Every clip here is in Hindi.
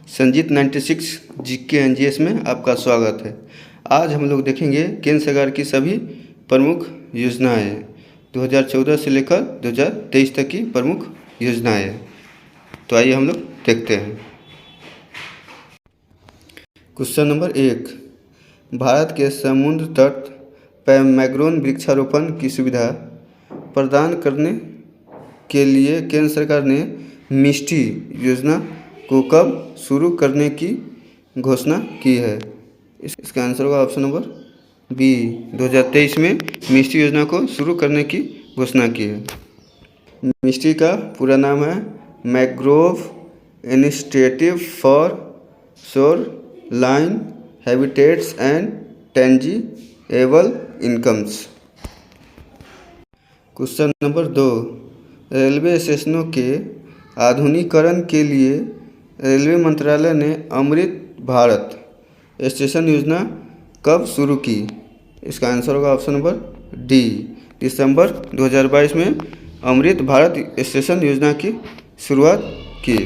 संजीत 96 जीके एनजीएस में आपका स्वागत है। आज हम लोग देखेंगे केंद्र सरकार की सभी प्रमुख योजनाएं 2014 से लेकर 2023 तक की प्रमुख योजनाएं। तो आइए हम लोग देखते हैं। क्वेश्चन नंबर 1, भारत के समुद्र तट पर मैंग्रोव वृक्षारोपण की सुविधा प्रदान करने के लिए केंद्र सरकार ने मिस्टी योजना को कब शुरू करने की घोषणा की है? इसका आंसर होगा ऑप्शन नंबर बी, 2023 में मिस्टी योजना को शुरू करने की घोषणा की है। मिस्टी का पूरा नाम है mangrove initiative for shoreline habitats and tangible incomes. Question number 2, railway स्टेशनों के आधुनिकीकरण के लिए रेलवे मंत्रालय ने अमृत भारत स्टेशन योजना कब शुरू की? इसका आंसर होगा ऑप्शन नंबर डी, दिसंबर 2022 में अमृत भारत स्टेशन योजना की शुरुआत की।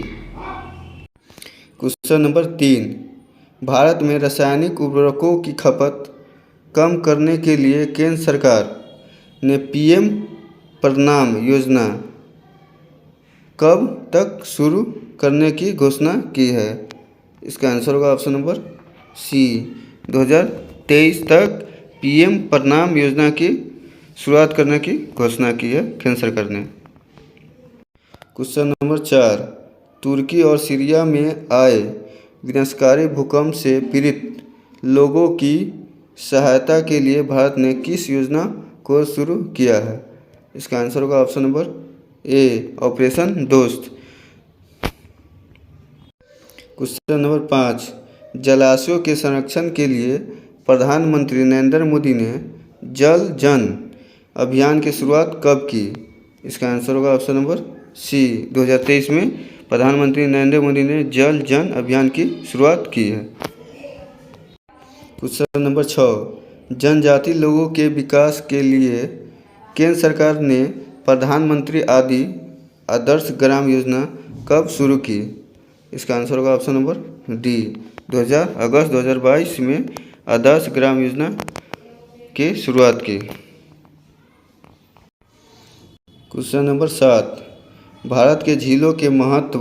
क्वेश्चन नंबर 3, भारत में रासायनिक उर्वरकों की खपत कम करने के लिए केंद्र सरकार ने पीएम प्रणाम योजना कब तक शुरू करने की घोषणा की है? इसका आंसर होगा ऑप्शन नंबर सी, 2023 तक पीएम प्रणाम योजना की शुरुआत करने की घोषणा की है केंद्र सरकार ने। क्वेश्चन नंबर 4, तुर्की और सीरिया में आए विनाशकारी भूकंप से पीड़ित लोगों की सहायता के लिए भारत ने किस योजना को शुरू किया है? इसका आंसर होगा ऑप्शन नंबर ए, ऑपरेशन दोस्त। क्वेश्चन नंबर 5, जलाशयों के संरक्षण के लिए प्रधानमंत्री नरेंद्र मोदी ने जल जन अभियान की शुरुआत कब की? इसका आंसर होगा ऑप्शन नंबर सी, 2023 में प्रधानमंत्री नरेंद्र मोदी ने जल जन अभियान की शुरुआत की है। क्वेश्चन नंबर 6, जनजाति लोगों के विकास के लिए केंद्र सरकार ने प्रधानमंत्री आदर्श ग्राम योजना कब शुरू की? इसका आंसर होगा ऑप्शन नंबर डी, अगस्त 2022 में आदर्श ग्राम योजना की शुरुआत की। क्वेश्चन नंबर 7, भारत के झीलों के महत्व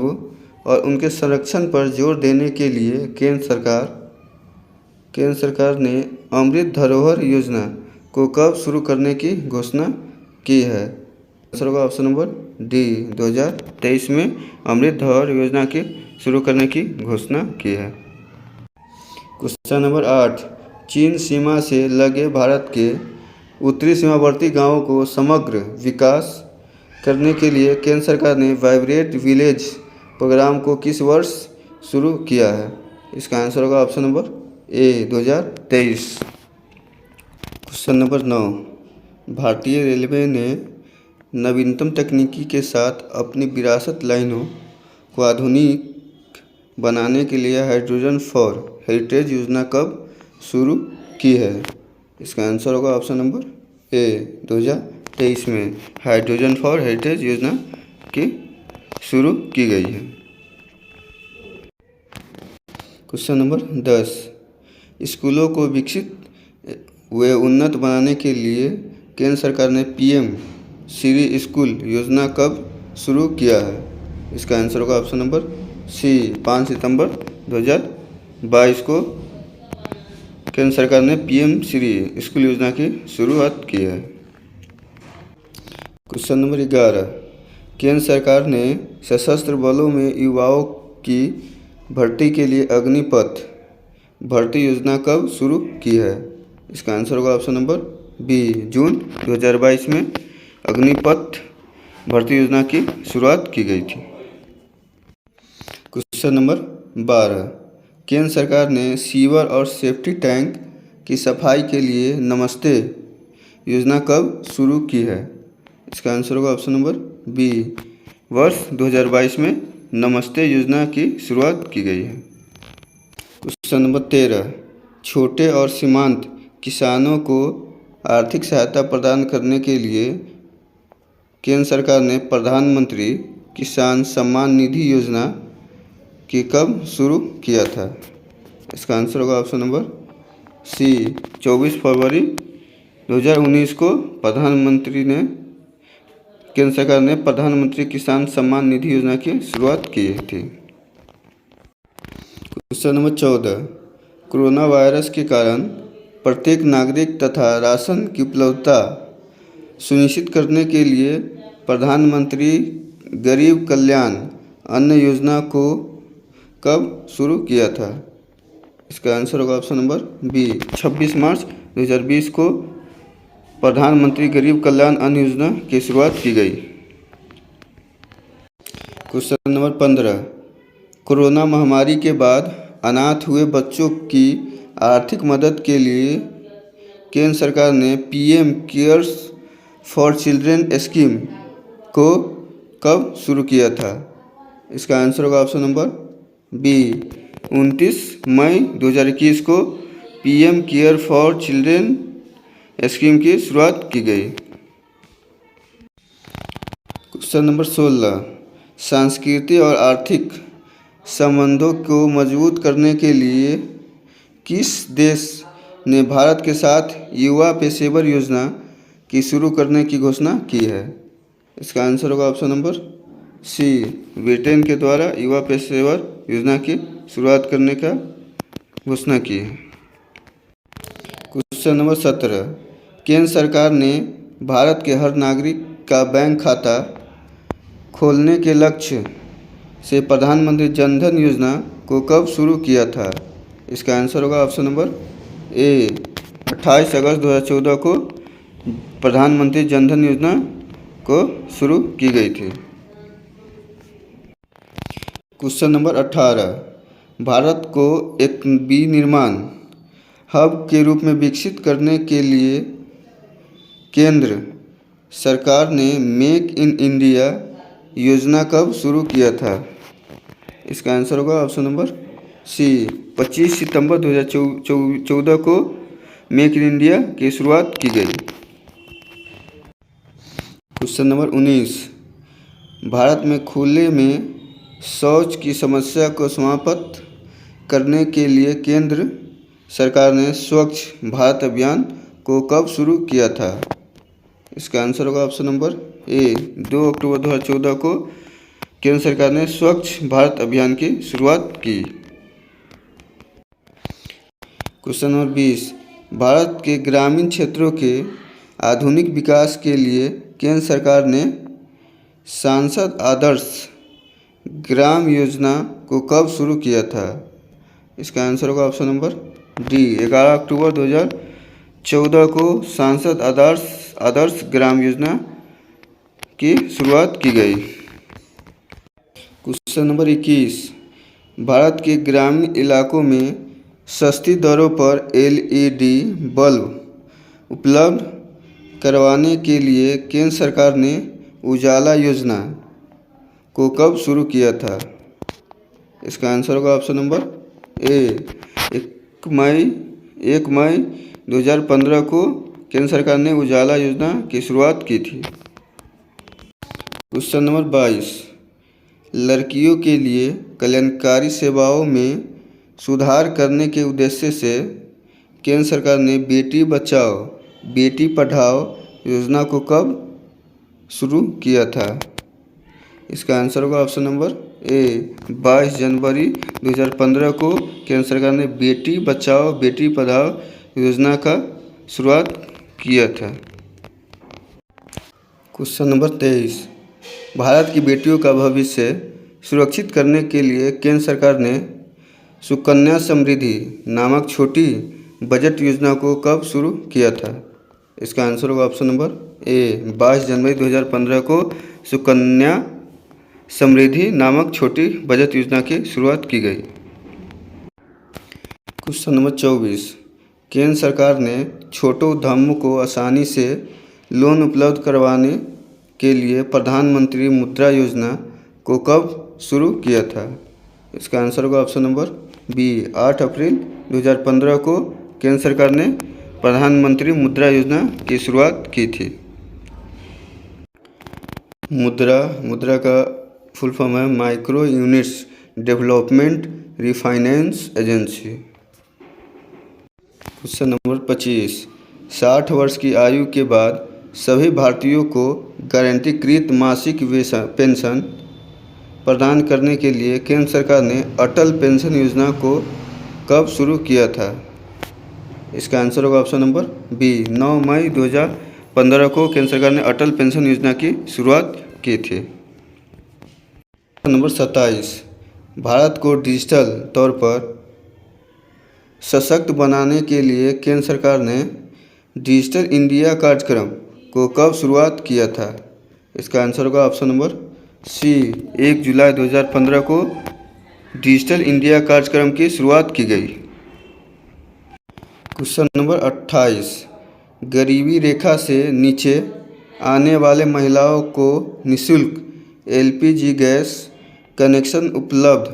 और उनके संरक्षण पर जोर देने के लिए केंद्र सरकार ने अमृत धरोहर योजना को कब शुरू करने की घोषणा की है? आंसर होगा ऑप्शन नंबर डी, 2023 में अमृत धरोहर योजना की शुरू करने की घोषणा की है। क्वेश्चन नंबर 8, चीन सीमा से लगे भारत के उत्तरी सीमावर्ती गांवों को समग्र विकास करने के लिए केंद्र सरकार ने वाइब्रेंट विलेज प्रोग्राम को किस वर्ष शुरू किया है? इसका आंसर होगा option number A, 2023। Question number 9, भारतीय रेलवे ने नवीनतम तकनीकी के साथ अपनी विरासत लाइनों को आधुनिक बनाने के लिए हाइड्रोजन फॉर हेरिटेज योजना कब शुरू की है? इसका आंसर होगा ऑप्शन नंबर ए, 2023 में हाइड्रोजन फॉर हेरिटेज योजना की शुरू की गई है। क्वेश्चन नंबर 10, स्कूलों को विकसित व उन्नत बनाने के लिए केंद्र सरकार ने पीएम श्री स्कूल योजना कब शुरू किया है? इसका आंसर होगा ऑप्शन नंबर सी, 5 सितंबर 2022 को केंद्र सरकार ने पीएम श्री स्कूल योजना की शुरुआत की है। क्वेश्चन नंबर 11, केंद्र सरकार ने सशस्त्र बलों में युवाओं की भर्ती के लिए अग्निपथ भर्ती योजना कब शुरू की है? इसका आंसर होगा ऑप्शन नंबर बी, जून 2022 में अग्निपथ भर्ती योजना की शुरुआत की गई थी। क्वेश्चन नंबर 12, केंद्र सरकार ने सीवर और सेफ्टी टैंक की सफाई के लिए नमस्ते योजना कब शुरू की है? इसका आंसर होगा ऑप्शन नंबर बी, वर्ष 2022 में नमस्ते योजना की शुरुआत की गई है। क्वेश्चन नंबर 13, छोटे और सीमांत किसानों को आर्थिक सहायता प्रदान करने के लिए केंद्र सरकार ने प्रधानमंत्री किसान सम्मान निधि योजना कि कब शुरू किया था? इसका आंसर होगा ऑप्शन नंबर सी, 24 फरवरी 2019 को केंद्र सरकार ने प्रधानमंत्री किसान सम्मान निधि योजना की शुरुआत की थी। क्वेश्चन नंबर 14, कोरोना वायरस के कारण प्रत्येक नागरिक तथा राशन की उपलब्धता सुनिश्चित करने के लिए प्रधानमंत्री गरीब कल्याण अन्न योजना को कब शुरू किया था? इसका आंसर होगा ऑप्शन नंबर बी, 26 मार्च 2020 को प्रधानमंत्री गरीब कल्याण अन्न योजना की शुरुआत की गई। क्वेश्चन नंबर 15, कोरोना महामारी के बाद अनाथ हुए बच्चों की आर्थिक मदद के लिए केंद्र सरकार ने PM cares for children scheme को कब शुरू किया था? इसका आंसर होगा ऑप्शन नंबर बी, 29 मई 2021 को PM care for children scheme की शुरुआत की गई। क्वेश्चन नंबर 16, सांस्कृतिक और आर्थिक संबंधों को मजबूत करने के लिए किस देश ने भारत के साथ युवा पेशेवर योजना की शुरू करने की घोषणा की है? इसका आंसर होगा ऑप्शन नंबर सी, ब्रिटेन के द्वारा युवा पेशेवर योजना की शुरुआत करने का घोषणा की है। क्वेश्चन नंबर 17, केंद्र सरकार ने भारत के हर नागरिक का बैंक खाता खोलने के लक्ष्य से प्रधानमंत्री जन धन योजना को कब शुरू किया था? इसका आंसर होगा ऑप्शन नंबर ए, 28 अगस्त 2014 को प्रधानमंत्री जन धन योजना को शुरू की गई थी। क्वेश्चन नंबर 18, भारत को एक विनिर्माण हब के रूप में विकसित करने के लिए केंद्र सरकार ने मेक इन इंडिया योजना कब शुरू किया था? इसका आंसर होगा ऑप्शन नंबर सी, 25 सितंबर 2014 को मेक इन इंडिया की शुरुआत की गई। क्वेश्चन नंबर 19, भारत में खुले में शौच की समस्या को समाप्त करने के लिए केंद्र सरकार ने स्वच्छ भारत अभियान को कब शुरू किया था? इसका आंसर होगा ऑप्शन नंबर ए, 2 अक्टूबर 2014 को केंद्र सरकार ने स्वच्छ भारत अभियान की शुरुआत की। क्वेश्चन नंबर 20, भारत के ग्रामीण क्षेत्रों के आधुनिक विकास के लिए केंद्र सरकार ने सांसद आदर्श ग्राम योजना को कब शुरू किया था? इसका आंसर होगा ऑप्शन नंबर डी, 11 अक्टूबर 2014 को सांसद आदर्श ग्राम योजना की शुरुआत की गई। क्वेश्चन नंबर 21, भारत के ग्रामीण इलाकों में सस्ती दरों पर एलईडी बल्ब उपलब्ध करवाने के लिए केंद्र सरकार ने उजाला योजना को कब शुरू किया था? इसका आंसर होगा ऑप्शन नंबर ए, 1 मई 2015 को केंद्र सरकार ने उजाला योजना की शुरुआत की थी। क्वेश्चन नंबर 22, लड़कियों के लिए कल्याणकारी सेवाओं में सुधार करने के उद्देश्य से केंद्र सरकार ने बेटी बचाओ बेटी पढ़ाओ योजना को कब शुरू किया था? इसका आंसर होगा ऑप्शन नंबर ए, 22 जनवरी 2015 को केंद्र सरकार ने बेटी बचाओ बेटी पढ़ाओ योजना का शुरुआत किया था। क्वेश्चन नंबर 23, भारत की बेटियों का भविष्य सुरक्षित करने के लिए केंद्र सरकार ने सुकन्या समृद्धि नामक छोटी बजट योजना को कब शुरू किया था? इसका आंसर होगा ऑप्शन नंबर ए, 22 जनवरी 2015 को सुकन्या समृद्धि नामक छोटी बचत योजना की शुरुआत की गई। क्वेश्चन नंबर 24, केंद्र सरकार ने छोटे उद्यमों को आसानी से लोन उपलब्ध करवाने के लिए प्रधानमंत्री मुद्रा योजना को कब शुरू किया था? इसका आंसर होगा ऑप्शन नंबर बी, 8 अप्रैल 2015 को केंद्र सरकार ने प्रधानमंत्री मुद्रा योजना की शुरुआत की थी। मुद्रा का फुल फॉर्म है micro units development refinance agency. Question number 25, 60 वर्ष की आयु के बाद सभी भारतीयों को गारंटीकृत मासिक पेंशन प्रदान करने के लिए केंद्र सरकार ने अटल पेंशन योजना को कब शुरू किया था? इसका आंसर होगा ऑप्शन नंबर बी, 9 मई 2015 को केंद्र सरकार ने अटल पेंशन योजना की शुरुआत की थी। नंबर 27, भारत को डिजिटल तौर पर सशक्त बनाने के लिए केंद्र सरकार ने डिजिटल इंडिया कार्यक्रम को कब शुरुआत किया था? इसका आंसर होगा ऑप्शन नंबर सी, 1 जुलाई 2015 को डिजिटल इंडिया कार्यक्रम की शुरुआत की गई। क्वेश्चन नंबर 28, गरीबी रेखा से नीचे आने वाले महिलाओं को निःशुल्क एलपीजी गैस कनेक्शन उपलब्ध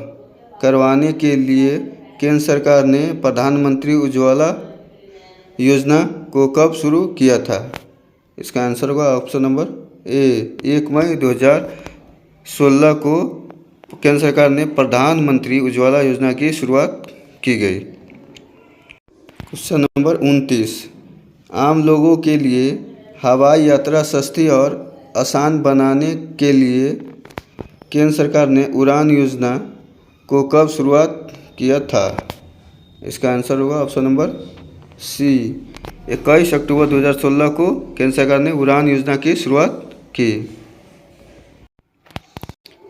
करवाने के लिए केंद्र सरकार ने प्रधानमंत्री उज्ज्वला योजना को कब शुरू किया था? इसका आंसर होगा ऑप्शन नंबर ए, 1 मई 2016 को केंद्र सरकार ने प्रधानमंत्री उज्ज्वला योजना की शुरुआत की गई। क्वेश्चन नंबर 29, आम लोगों के लिए हवाई यात्रा सस्ती और आसान बनाने के लिए केंद्र सरकार ने उड़ान योजना को कब शुरुआत किया था? इसका आंसर होगा ऑप्शन नंबर सी, 21 अक्टूबर 2016 को केंद्र सरकार ने उड़ान योजना की शुरुआत की।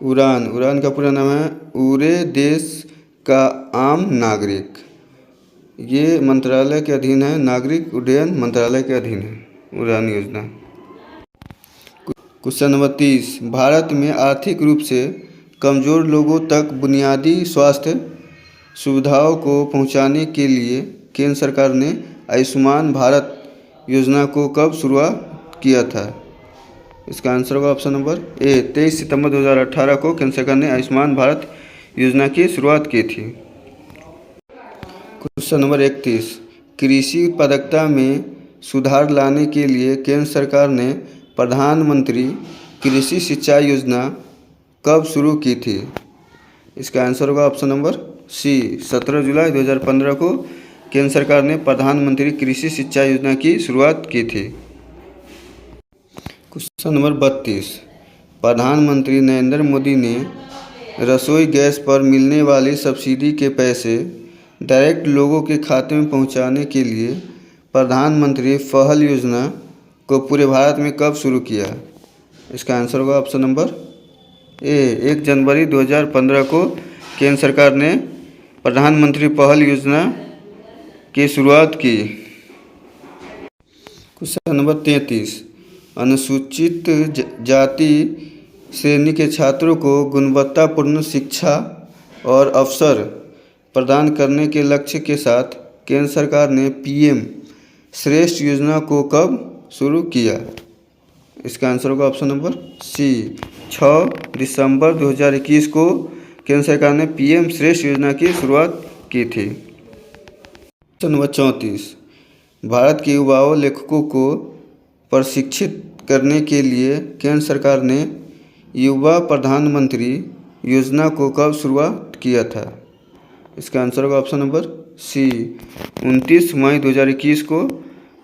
उड़ान का पूरा नाम है उड़े देश का आम नागरिक। ये मंत्रालय के अधीन है, नागरिक उड्डयन मंत्रालय के अधीन है उड़ान योजना। क्वेश्चन नंबर 30, भारत में आर्थिक रूप से कमज़ोर लोगों तक बुनियादी स्वास्थ्य सुविधाओं को पहुंचाने के लिए केंद्र सरकार ने आयुष्मान भारत योजना को कब शुरुआत किया था? इसका आंसर होगा ऑप्शन नंबर ए, 23 सितंबर 2018 को केंद्र सरकार ने आयुष्मान भारत योजना की शुरुआत की थी। क्वेश्चन नंबर 31, कृषि उत्पादकता में सुधार लाने के लिए केंद्र सरकार ने प्रधानमंत्री कृषि सिंचाई योजना कब शुरू की थी? इसका आंसर होगा ऑप्शन नंबर सी, 17 जुलाई 2015 को केंद्र सरकार ने प्रधानमंत्री कृषि सिंचाई योजना की शुरुआत की थी। क्वेश्चन नंबर 32, प्रधानमंत्री नरेंद्र मोदी ने रसोई गैस पर मिलने वाली सब्सिडी के पैसे डायरेक्ट लोगों के खाते में पहुंचाने के लिए प्रधानमंत्री पहल योजना को पूरे भारत में कब शुरू किया? इसका आंसर होगा ऑप्शन नंबर ए, 1 जनवरी 2015 को केंद्र सरकार ने प्रधानमंत्री पहल योजना की शुरुआत की। क्वेश्चन नंबर 33, अनुसूचित जाति श्रेणी के छात्रों को गुणवत्तापूर्ण शिक्षा और अवसर प्रदान करने के लक्ष्य के साथ केंद्र सरकार ने पीएम श्रेष्ठ योजना को कब शुरू किया? इसका आंसर होगा ऑप्शन नंबर सी, 6 दिसंबर 2021 को केंद्र सरकार ने पीएम श्रेष्ठ योजना की शुरुआत की थी। क्वेश्चन नंबर 34, भारत के युवाओं लेखकों को प्रशिक्षित करने के लिए केंद्र सरकार ने युवा प्रधानमंत्री योजना को कब शुरुआत किया था? इसका आंसर होगा ऑप्शन नंबर सी, 29 मई 2021 को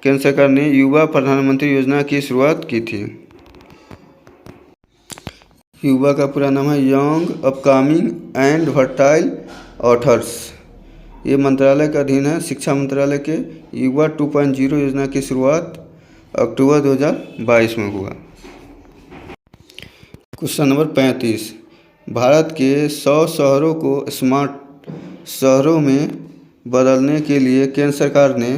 केंद्र सरकार ने युवा प्रधानमंत्री योजना की शुरुआत की थी। युवा का पूरा नाम है यंग अपकमिंग एंड वर्टाइल ऑथर्स। ये मंत्रालय का अधीन है, शिक्षा मंत्रालय के। युवा 2.0 योजना की शुरुआत अक्टूबर 2022 में हुआ। क्वेश्चन नंबर 35, भारत के 100 शहरों को स्मार्ट शहरों में बदलने के लिए केंद्र सरकार ने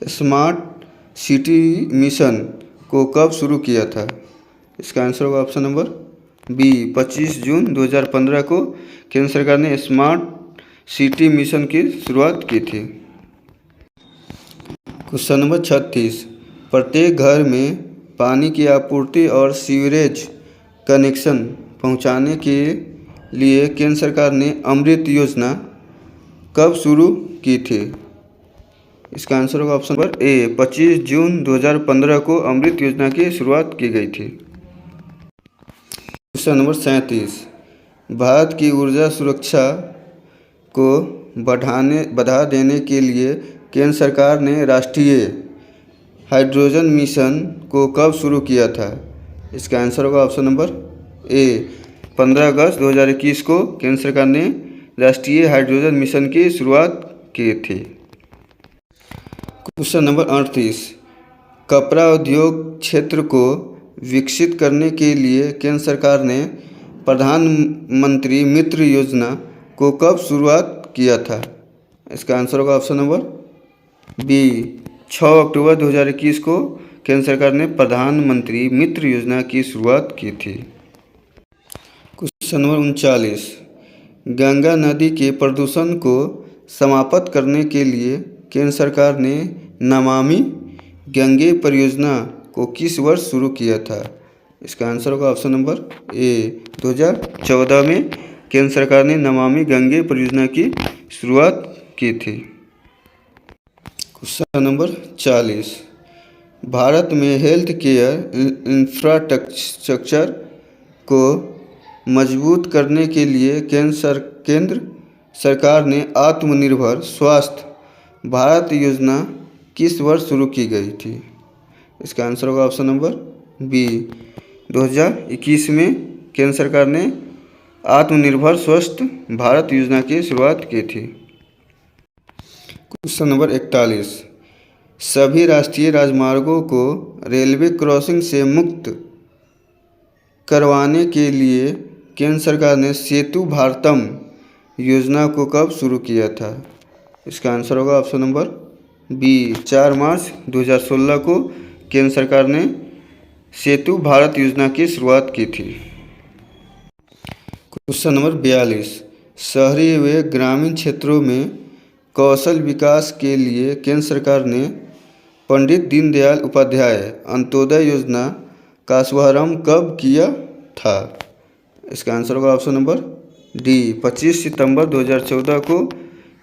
स्मार्ट सिटी मिशन को कब शुरू किया था? इसका आंसर होगा ऑप्शन नंबर बी, 25 जून 2015 को केंद्र सरकार ने स्मार्ट सिटी मिशन की शुरुआत की थी। क्वेश्चन नंबर 36, प्रत्येक घर में पानी की आपूर्ति और सीवरेज कनेक्शन पहुंचाने के लिए केंद्र सरकार ने अमृत योजना कब शुरू की थी? इसका आंसर होगा ऑप्शन नंबर ए, 25 जून 2015 को अमृत योजना की शुरुआत की गई थी। क्वेश्चन नंबर 37, भारत की ऊर्जा सुरक्षा को बढ़ा देने के लिए केंद्र सरकार ने राष्ट्रीय हाइड्रोजन मिशन को कब शुरू किया था? इसका आंसर होगा ऑप्शन नंबर ए 15 अगस्त 2021 को केंद्र सरकार ने राष्ट्रीय हाइड्रोजन मिशन की शुरुआत की थी। क्वेश्चन नंबर 38, कपड़ा उद्योग क्षेत्र को विकसित करने के लिए केंद्र सरकार ने प्रधानमंत्री मित्र योजना को कब शुरुआत किया था? इसका आंसर होगा ऑप्शन नंबर बी 6 अक्टूबर 2021 को केंद्र सरकार ने प्रधानमंत्री मित्र योजना की शुरुआत की थी। क्वेश्चन नंबर 39, गंगा नदी के प्रदूषण को समाप्त करने के लिए केंद्र सरकार ने नमामि गंगे परियोजना को किस वर्ष शुरू किया था? इसका आंसर होगा ऑप्शन नंबर ए 2014 में केंद्र सरकार ने नमामि गंगे परियोजना की शुरुआत की थी। क्वेश्चन नंबर 40, भारत में हेल्थ केयर इंफ्रास्ट्रक्चर को मजबूत करने के लिए केंद्र सरकार ने आत्मनिर्भर स्वास्थ्य भारत योजना किस वर्ष शुरू की गई थी? इसका आंसर होगा ऑप्शन नंबर बी 2021 में केंद्र सरकार ने आत्मनिर्भर स्वस्थ भारत योजना की शुरुआत की थी। क्वेश्चन नंबर 41, सभी राष्ट्रीय राजमार्गों को रेलवे क्रॉसिंग से मुक्त करवाने के लिए केंद्र सरकार ने सेतु भारतम योजना को कब शुरू किया था? इसका आंसर होगा ऑप्शन नंबर बी 4 मार्च 2016 को केंद्र सरकार ने सेतु भारत योजना की शुरुआत की थी। क्वेश्चन नंबर 42, शहरी व ग्रामीण क्षेत्रों में कौशल विकास के लिए केंद्र सरकार ने पंडित दीनदयाल उपाध्याय अंत्योदय योजना का शुभारंभ कब किया था? इसका आंसर होगा ऑप्शन नंबर डी 25 सितंबर 2014 को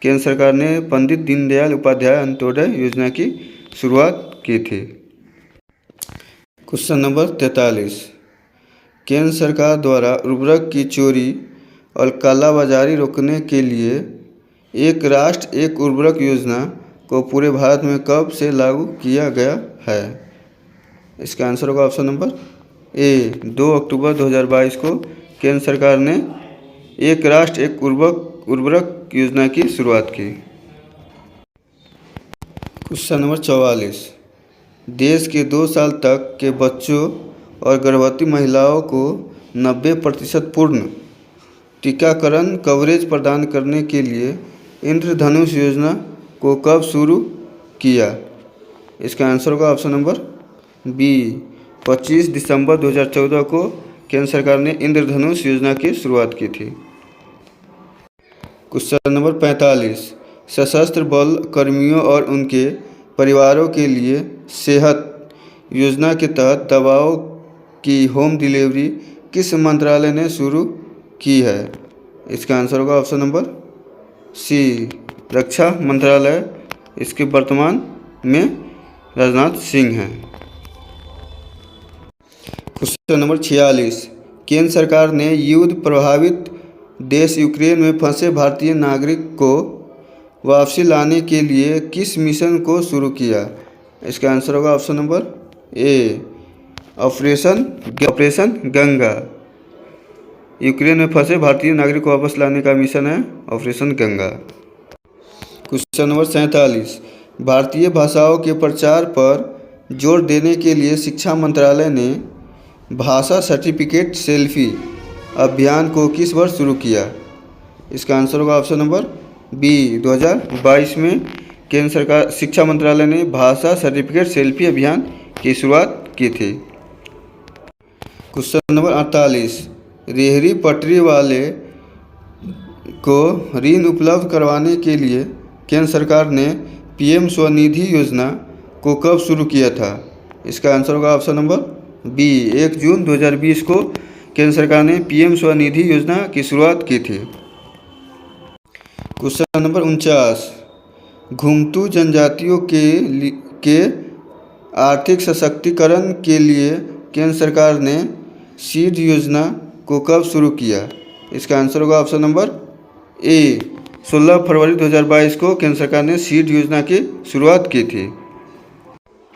केंद्र सरकार ने पंडित दीनदयाल उपाध्याय अंत्योदय योजना की शुरुआत की थी। क्वेश्चन नंबर 43, केंद्र सरकार द्वारा उर्वरक की चोरी और कालाबाजारी रोकने के लिए एक राष्ट्र एक उर्वरक योजना को पूरे भारत में कब से लागू किया गया है? इसका आंसर होगा ऑप्शन नंबर ए 2 अक्टूबर 2022 को केंद्र सरकार ने एक राष्ट्र एक उर्वरक योजना की शुरुआत की। क्वेश्चन नंबर 44, देश के 2 साल तक के बच्चों और गर्भवती महिलाओं को 90% पूर्ण टीकाकरण कवरेज प्रदान करने के लिए इंद्रधनुष योजना को कब शुरू किया? इसका आंसर होगा ऑप्शन नंबर बी 25 दिसंबर 2014 को केंद्र सरकार ने इंद्रधनुष योजना की शुरुआत की थी। क्वेश्चन नंबर 45, सशस्त्र बल कर्मियों और उनके परिवारों के लिए सेहत योजना के तहत दवाओं की होम डिलीवरी किस मंत्रालय ने शुरू की है? इसका आंसर होगा ऑप्शन नंबर सी रक्षा मंत्रालय। इसके वर्तमान में राजनाथ सिंह हैं। क्वेश्चन नंबर 46, केंद्र सरकार ने युद्ध प्रभावित देश यूक्रेन में फंसे भारतीय नागरिक को वापसी लाने के लिए किस मिशन को शुरू किया? इसका आंसर होगा option number A operation Ganga. Ukraine में फंसे भारतीय नागरिक को वापस लाने का मिशन है ऑपरेशन गंगा। क्वेश्चन नंबर 47, भारतीय भाषाओं के प्रचार पर जोर देने के लिए शिक्षा मंत्रालय ने भाषा सर्टिफिकेट सेल्फी अभियान को किस वर्ष शुरू किया? इसका आंसर होगा ऑप्शन नंबर बी 2022 में केंद्र सरकार शिक्षा मंत्रालय ने भाषा सर्टिफिकेट सेल्फी अभियान की शुरुआत की थी। क्वेश्चन नंबर 48, रेहड़ी पटरी वाले को ऋण उपलब्ध करवाने के लिए केंद्र सरकार ने पीएम स्वनिधि योजना को कब शुरू किया था? इसका आंसर होगा ऑप्शन नंबर बी 1 जून 2020 को केंद्र सरकार ने पीएम स्वनिधि योजना की शुरुआत की थी। क्वेश्चन नंबर 49, घुमतू जनजातियों के आर्थिक सशक्तिकरण के लिए केंद्र सरकार ने सीड योजना को कब शुरू किया? इसका आंसर होगा ऑप्शन नंबर ए। 16 फरवरी 2022 को केंद्र सरकार ने सीड योजना की शुरुआत की थी।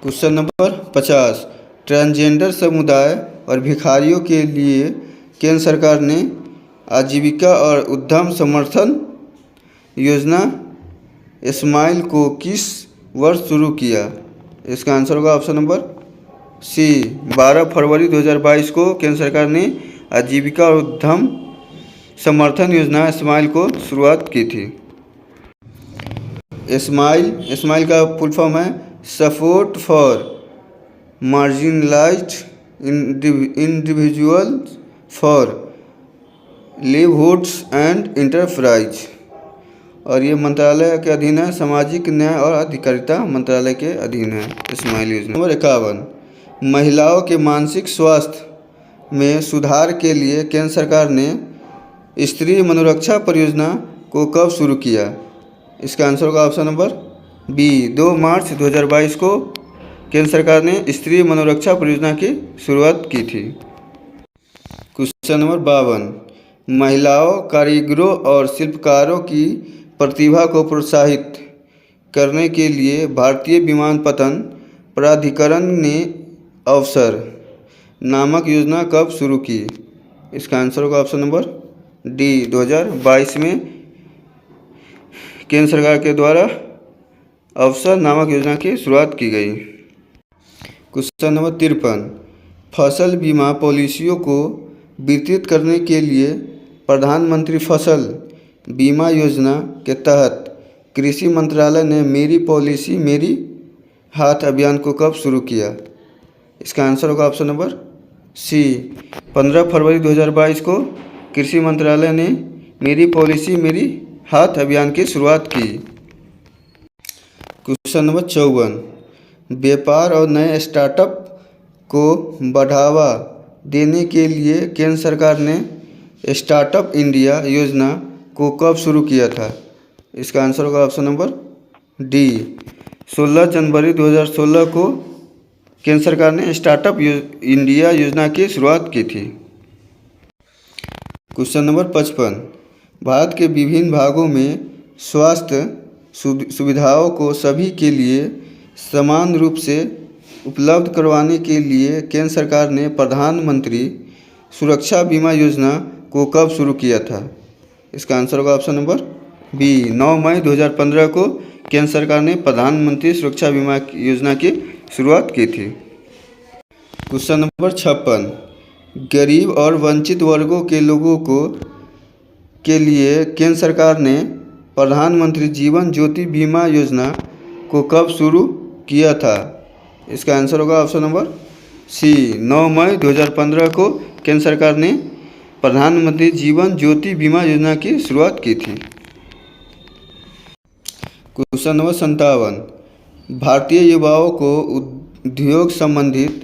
क्वेश्चन नंबर 50, ट्रांसजेंडर समुदाय और भिखारियों के लिए केंद्र सरकार ने आजीविका और उद्यम समर्थन योजना स्माइल को किस वर्ष शुरू किया? इसका आंसर होगा ऑप्शन नंबर सी। 12 फरवरी 2022 को केंद्र सरकार ने आजीविका और उद्यम समर्थन योजना स्माइल को शुरुआत की थी। स्माइल का फुल फॉर्म है support for marginalized individuals for livelihoods and enterprise, और ये मंत्रालय के अधीन है, सामाजिक न्याय और अधिकारिता मंत्रालय के अधीन है स्माइल योजना। नंबर 51, महिलाओं के मानसिक स्वास्थ्य में सुधार के लिए केंद्र सरकार ने स्त्री मनोरक्षा परियोजना को कब शुरू किया? इसका आंसर होगा ऑप्शन नंबर बी। 2 मार्च 2022 को केंद्र सरकार ने स्त्री मनोरक्षा परियोजना की शुरुआत की थी। क्वेश्चन नंबर 52, महिलाओं कारीगरों और शिल्पकारों की प्रतिभा को प्रोत्साहित करने के लिए भारतीय विमानपत्तन प्राधिकरण ने अवसर नामक योजना कब शुरू की? इसका आंसर होगा ऑप्शन नंबर डी। 2022 में केंद्र सरकार के द्वारा अवसर नामक योजना की शुरुआत की गई। क्वेश्चन नंबर 53, फसल बीमा पॉलिसियों को वितरित करने के लिए प्रधानमंत्री फसल बीमा योजना के तहत कृषि मंत्रालय ने मेरी पॉलिसी मेरी हाथ अभियान को कब शुरू किया? इसका आंसर होगा ऑप्शन नंबर सी। 15 फरवरी 2022 को कृषि मंत्रालय ने मेरी पॉलिसी मेरी हाथ अभियान की शुरुआत की। क्वेश्चन नंबर 54, व्यापार और नए स्टार्टअप को बढ़ावा देने के लिए केंद्र सरकार ने स्टार्टअप इंडिया योजना को कब शुरू किया था? इसका आंसर होगा ऑप्शन नंबर डी। 16 जनवरी 2016 को केंद्र सरकार ने स्टार्टअप इंडिया योजना की शुरुआत की थी। क्वेश्चन नंबर 55, भारत के विभिन्न भागों में स्वास्थ्य सुविधाओं को सभी के लिए समान रूप से उपलब्ध करवाने के लिए केंद्र सरकार ने प्रधानमंत्री सुरक्षा बीमा योजना को कब शुरू किया था? इसका आंसर होगा ऑप्शन नंबर बी। 9 मई 2015 को केंद्र सरकार ने प्रधानमंत्री सुरक्षा बीमा योजना की शुरुआत की थी। क्वेश्चन नंबर 56, गरीब और वंचित वर्गों के लोगों के लिए केंद्र सरकार ने प्रधानमंत्री जीवन ज्योति बीमा योजना को कब शुरू किया था? इसका आंसर होगा ऑप्शन नंबर सी। 9 मई 2015 को केंद्र सरकार ने प्रधानमंत्री जीवन ज्योति बीमा योजना की शुरुआत की थी। क्वेश्चन नंबर 57, भारतीय युवाओं को उद्योग संबंधित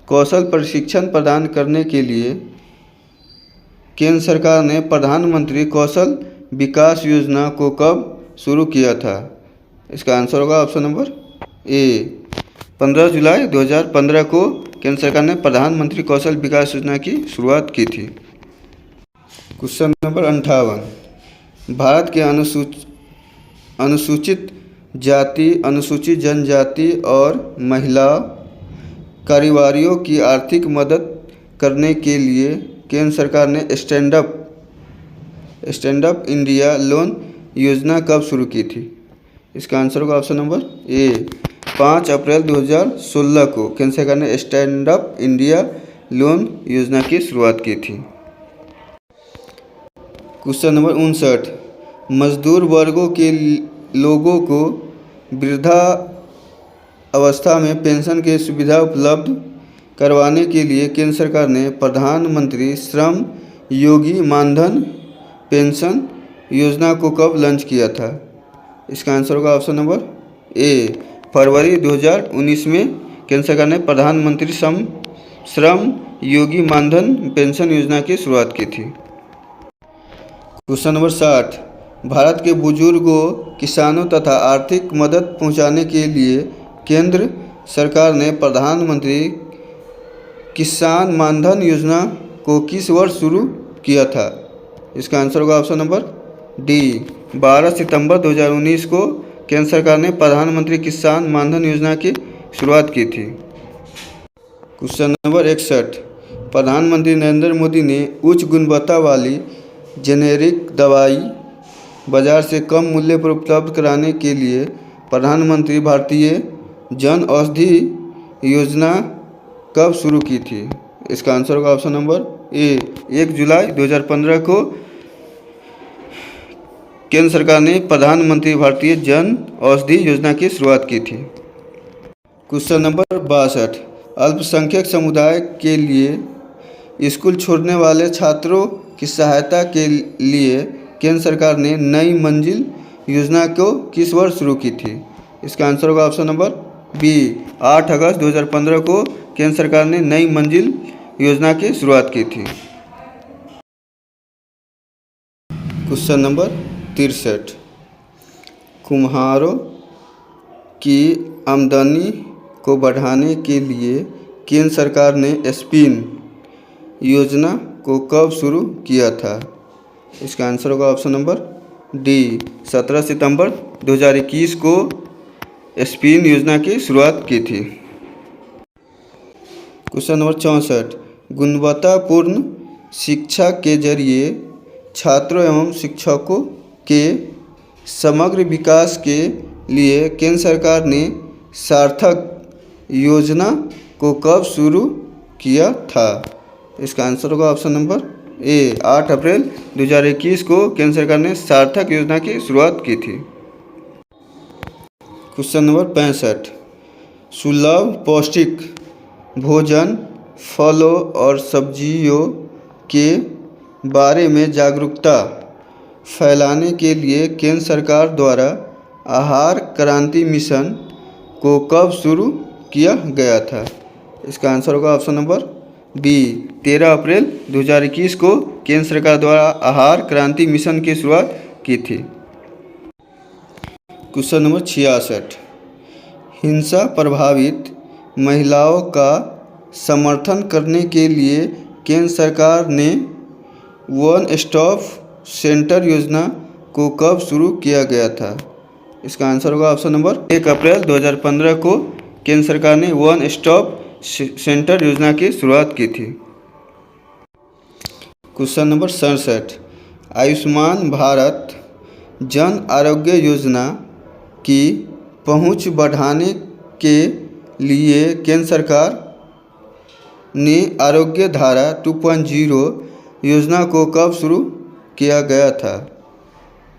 कौशल प्रशिक्षण प्रदान करने के लिए केंद्र सरकार ने प्रधानमंत्री कौशल विकास योजना को कब शुरू किया था? इसका आंसर होगा ऑप्शन नंबर ए। 15 जुलाई 2015 को केंद्र सरकार ने प्रधानमंत्री कौशल विकास योजना की शुरुआत की थी। क्वेश्चन नंबर 58, भारत के अनुसूचित जाति अनुसूचित जनजाति और महिला कारोबारियों की आर्थिक मदद करने के लिए केंद्र सरकार ने स्टैंड अप इंडिया लोन योजना कब शुरू की थी? इसका आंसर होगा ऑप्शन नंबर ए। 5 अप्रैल 2016 को केंद्र सरकार ने स्टैंड अप इंडिया लोन योजना की शुरुआत की थी। क्वेश्चन नंबर 59, मजदूर वर्गों के लोगों को वृद्धा अवस्था में पेंशन की सुविधा उपलब्ध करवाने के लिए केंद्र सरकार ने प्रधानमंत्री श्रम योगी मानधन पेंशन योजना को कब लॉन्च किया था? इसका आंसर होगा ऑप्शन नंबर ए। फरवरी 2019 में केंद्र सरकार ने प्रधानमंत्री श्रम योगी मानधन पेंशन योजना की शुरुआत की थी। क्वेश्चन नंबर 60, भारत के बुजुर्गों किसानों तथा आर्थिक मदद पहुंचाने के लिए केंद्र सरकार ने प्रधानमंत्री किसान मानधन योजना को किस वर्ष शुरू किया था? इसका आंसर होगा ऑप्शन नंबर डी। 12 सितंबर 2019 को केंद्र सरकार ने प्रधानमंत्री किसान मानधन योजना की शुरुआत की थी। क्वेश्चन नंबर 61, प्रधानमंत्री नरेंद्र मोदी ने उच्च गुणवत्ता वाली जेनेरिक दवाई बाजार से कम मूल्य पर उपलब्ध कराने के लिए प्रधानमंत्री भारतीय जन औषधि योजना कब शुरू की थी? इसका आंसर होगा ऑप्शन नंबर ए। 1 जुलाई 2015 को केंद्र सरकार ने प्रधानमंत्री भारतीय जन औषधि योजना की शुरुआत की थी। क्वेश्चन नंबर 62, अल्पसंख्यक समुदाय के लिए स्कूल छोड़ने वाले छात्रों की सहायता के लिए केंद्र सरकार ने नई मंजिल योजना को किस वर्ष शुरू की थी? इसका आंसर होगा ऑप्शन नंबर बी। 8 अगस्त 2015 को केंद्र सरकार ने नई मंजिल योजना की शुरुआत की थी। क्वेश्चन नंबर 63, कुम्हारों की आमदनी को बढ़ाने के लिए केंद्र सरकार ने स्पिन योजना को कब शुरू किया था? इसका आंसर होगा ऑप्शन नंबर डी। 17 सितंबर 2021 को स्पिन योजना की शुरुआत की थी। क्वेश्चन नंबर 64, गुणवत्तापूर्ण शिक्षा के जरिए छात्रों एवं शिक्षकों के समग्र विकास के लिए केंद्र सरकार ने सार्थक योजना को कब शुरू किया था? इसका आंसर होगा ऑप्शन नंबर ए। 8 अप्रैल 2021 को केंद्र सरकार ने सार्थक योजना की शुरुआत की थी। क्वेश्चन नंबर 65, सुलभ पौष्टिक भोजन, फलों और सब्जियों के बारे में जागरूकता फैलाने के लिए केंद्र सरकार द्वारा आहार क्रांति मिशन को कब शुरू किया गया था? इसका आंसर होगा ऑप्शन नंबर बी। 13 अप्रैल 2021 को केंद्र सरकार द्वारा आहार क्रांति मिशन की शुरुआत की थी। क्वेश्चन नंबर 66, हिंसा प्रभावित महिलाओं का समर्थन करने के लिए केंद्र सरकार ने वन स्टॉप सेंटर योजना को कब शुरू किया गया था? इसका आंसर होगा ऑप्शन नंबर 1 अप्रैल 2015 को केंद्र सरकार ने वन स्टॉप सेंटर योजना की शुरुआत की थी। क्वेश्चन नंबर 67, आयुष्मान भारत जन आरोग्य योजना की पहुंच बढ़ाने के लिए केंद्र सरकार ने आरोग्य धारा 2.0 योजना को कब शुरू किया गया था?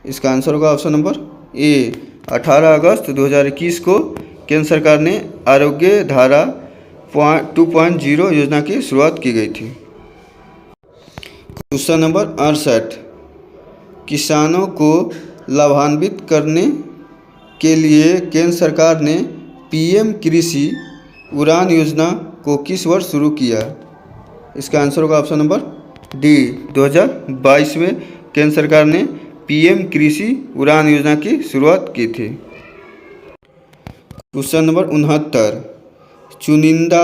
इसका आंसर होगा ऑप्शन नंबर ए। 18 अगस्त 2021 को केंद्र सरकार ने आरोग्य धारा 2.0 योजना की शुरुआत की गई थी। क्वेश्चन नंबर 68, किसानों को लाभान्वित करने के लिए केंद्र सरकार ने पीएम कृषि उड़ान योजना को किस वर्ष शुरू किया? इसका आंसर होगा ऑप्शन नंबर डी। 2022 में केंद्र सरकार ने पीएम कृषि उड़ान योजना की शुरुआत की थी। क्वेश्चन नंबर 69, चुनिंदा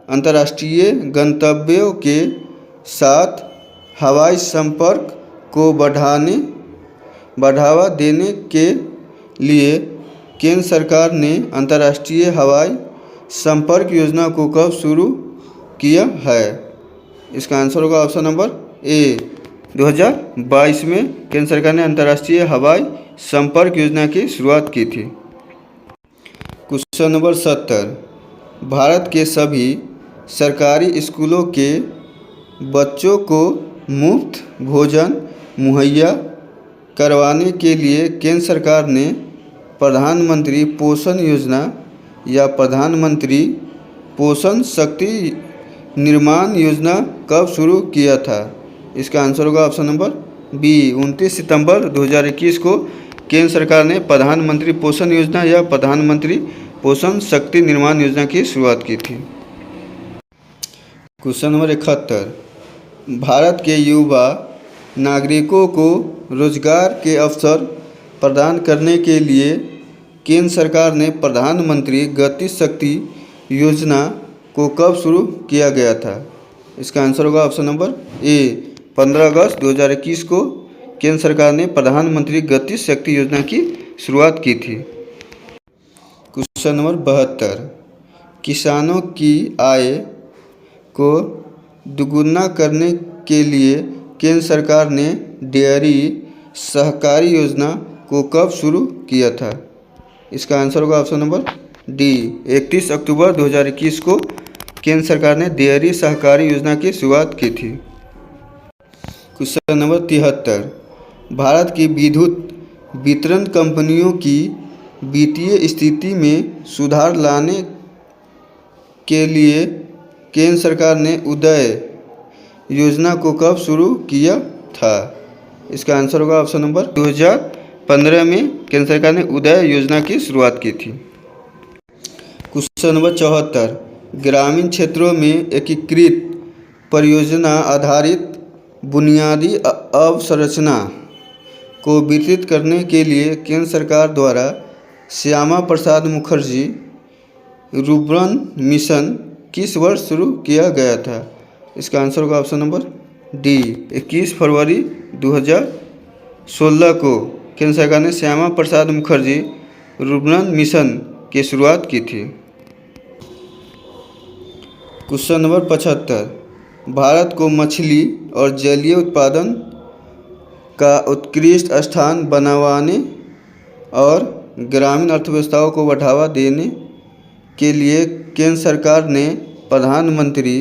अंतर्राष्ट्रीय गंतव्यों के साथ हवाई संपर्क को बढ़ावा देने के लिए केंद्र सरकार ने अंतर्राष्ट्रीय हवाई संपर्क योजना को कब शुरू किया है? इसका आंसर होगा ऑप्शन नंबर ए। 2022 में केंद्र सरकार ने अंतर्राष्ट्रीय हवाई संपर्क योजना की शुरुआत की थी। क्वेश्चन नंबर 70, भारत के सभी सरकारी स्कूलों के बच्चों को मुफ्त भोजन मुहैया करवाने के लिए केंद्र सरकार ने प्रधानमंत्री पोषण योजना या प्रधानमंत्री पोषण शक्ति निर्माण योजना कब शुरू किया था? इसका आंसर होगा ऑप्शन नंबर बी। 29 सितंबर 2021 को केंद्र सरकार ने प्रधानमंत्री पोषण योजना या प्रधानमंत्री पोषण शक्ति निर्माण योजना की शुरुआत की थी। क्वेश्चन नंबर 71, भारत के युवा नागरिकों को रोजगार के अवसर प्रदान करने के लिए केंद्र सरकार ने प्रधानमंत्री गति शक्ति योजना को कब शुरू किया गया था? इसका आंसर होगा ऑप्शन नंबर ए। 15 अगस्त 2021 को केंद्र सरकार ने प्रधानमंत्री गति शक्ति योजना की शुरुआत की थी। क्वेश्चन नंबर 72, किसानों की आय को दुगुना करने के लिए केंद्र सरकार ने डेयरी सहकारी योजना को कब शुरू किया था? इसका आंसर होगा ऑप्शन नंबर डी, 31 अक्टूबर 2021 को केंद्र सरकार ने डेयरी सहकारी योजना की शुरुआत की थी। क्वेश्चन नंबर 73, भारत की विद्युत वितरण कंपनियों की वित्तीय स्थिति में सुधार लाने के लिए केंद्र सरकार ने उदय योजना को कब शुरू किया था? इसका आंसर होगा ऑप्शन नंबर 2015 में केंद्र सरकार ने उदय योजना की शुरुआत की थी। क्वेश्चन नंबर 74, ग्रामीण क्षेत्रों में एकीकृत परियोजना आधारित बुनियादी अवसंरचना को वितरित करने के लिए केंद्र सरकार द्वारा श्यामा प्रसाद मुखर्जी रुर्बन मिशन किस वर्ष शुरू किया गया था? इसका आंसर होगा ऑप्शन नंबर डी, 21 फरवरी 2016 को केंद्र सरकार ने श्यामा प्रसाद मुखर्जी रुर्बन मिशन की शुरुआत की थी। क्वेश्चन नंबर 75, भारत को मछली और जलीय उत्पादन का उत्कृष्ट स्थान बनवाने और ग्रामीण अर्थव्यवस्थाओं को बढ़ावा देने के लिए केंद्र सरकार ने प्रधानमंत्री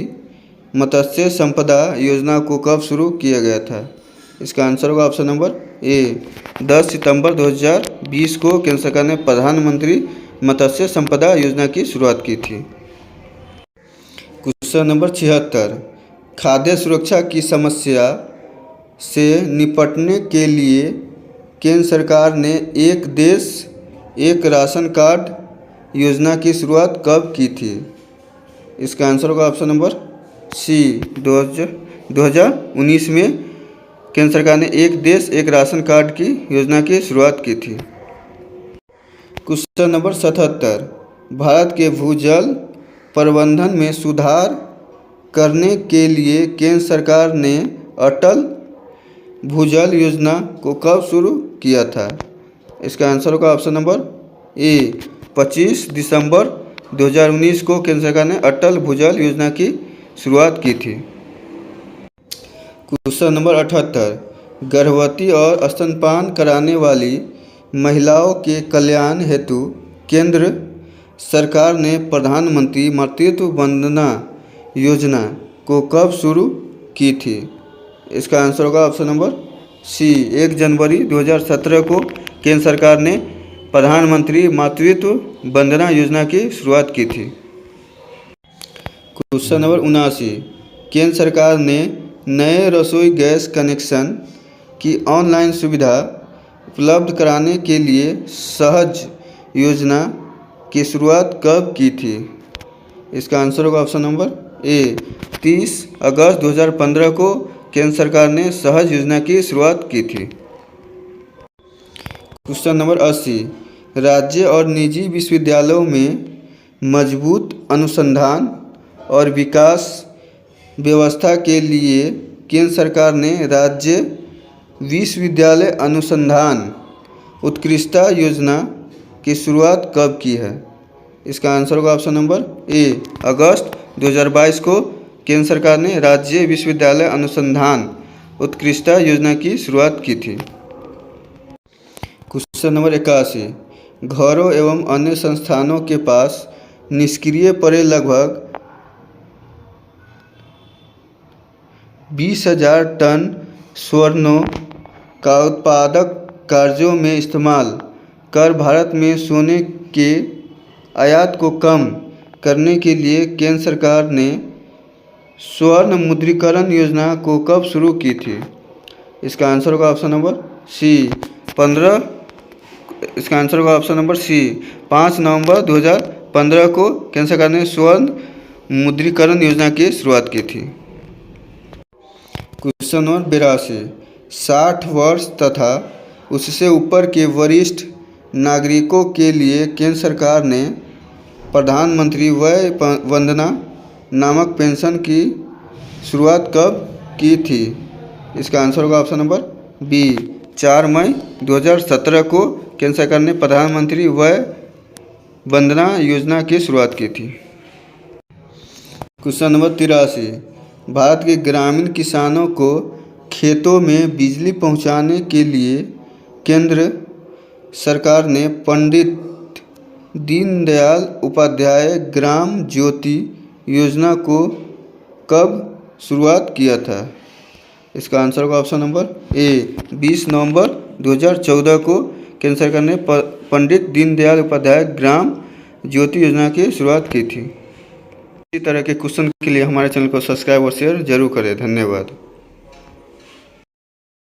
मत्स्य संपदा योजना को कब शुरू किया गया था? इसका आंसर होगा ऑप्शन नंबर ए, 10 सितंबर 2020 को केंद्र सरकार ने प्रधानमंत्री मत्स्य संपदा योजना की शुरुआत की थी। क्वेश्चन नंबर 76, खाद्य सुरक्षा की समस्या से निपटने के लिए केंद्र सरकार ने एक देश एक राशन कार्ड योजना की शुरुआत कब की थी? इसका आंसर होगा ऑप्शन नंबर सी, 2019 में केंद्र सरकार ने एक देश एक राशन कार्ड की योजना की शुरुआत की थी। क्वेश्चन नंबर 77, भारत के भूजल प्रबंधन में सुधार करने के लिए केंद्र सरकार ने अटल भूजल योजना को कब शुरू किया था? इसका आंसर होगा ऑप्शन नंबर ए, 25 दिसंबर 2019 को केंद्र सरकार ने अटल भूजल योजना की शुरुआत की थी। क्वेश्चन नंबर 78, गर्भवती और स्तनपान कराने वाली महिलाओं के कल्याण हेतु केंद्र सरकार ने प्रधानमंत्री मातृत्व वंदना योजना को कब शुरू की थी? इसका आंसर होगा ऑप्शन नंबर सी, 1 जनवरी 2017 को केंद्र सरकार ने प्रधानमंत्री मातृत्व वंदना योजना की शुरुआत की थी। क्वेश्चन नंबर 79, केंद्र सरकार ने नए रसोई गैस कनेक्शन की ऑनलाइन सुविधा उपलब्ध कराने के लिए सहज योजना की शुरुआत कब की थी? इसका आंसर होगा ऑप्शन नंबर ए, 30 अगस्त 2015 को केंद्र सरकार ने सहज योजना की शुरुआत की थी। क्वेश्चन नंबर 80, राज्य और निजी विश्वविद्यालयों में मजबूत अनुसंधान और विकास व्यवस्था के लिए केंद्र सरकार ने राज्य विश्वविद्यालय अनुसंधान उत्कृष्टता योजना की शुरुआत कब की है? इसका आंसर होगा ऑप्शन नंबर ए, अगस्त 2022 को केंद्र सरकार ने राज्य विश्वविद्यालय अनुसंधान उत्कृष्टता योजना की शुरुआत की थी। क्वेश्चन नंबर 81, घरों एवं अन्य संस्थानों के पास निष्क्रिय पड़े लगभग 20,000 टन स्वर्ण का उत्पादक कार्यों में इस्तेमाल कर भारत में सोने के आयात को कम करने के लिए केंद्र सरकार ने स्वर्ण मुद्रीकरण योजना को कब शुरू की थी? इसका आंसर होगा ऑप्शन नंबर सी, 5 नवंबर 2015 को केंद्र सरकार ने स्वर्ण मुद्रीकरण योजना की शुरुआत की थी। क्वेश्चन नंबर 82, 60 वर्ष तथा उससे ऊपर के वरिष्ठ नागरिकों के लिए केंद्र सरकार ने प्रधानमंत्री वय वंदना नामक पेंशन की शुरुआत कब की थी? इसका आंसर होगा ऑप्शन नंबर बी। 4 मई 2017 को केंद्र सरकार ने प्रधानमंत्री वय वंदना योजना की शुरुआत की थी। क्वेश्चन नंबर 83, भारत के ग्रामीण किसानों को खेतों में बिजली पहुंचाने के लिए केंद्र सरकार ने पंडित दीनदयाल उपाध्याय ग्राम ज्योति योजना को कब शुरुआत किया था? इसका आंसर होगा ऑप्शन नंबर ए। 20 नवंबर 2014 को केंद्र सरकार ने पंडित दीनदयाल उपाध्याय ग्राम ज्योति योजना की शुरुआत की थी। इसी तरह के क्वेश्चन के लिए हमारे चैनल को सब्सक्राइब और शेयर जरूर करें। धन्यवाद।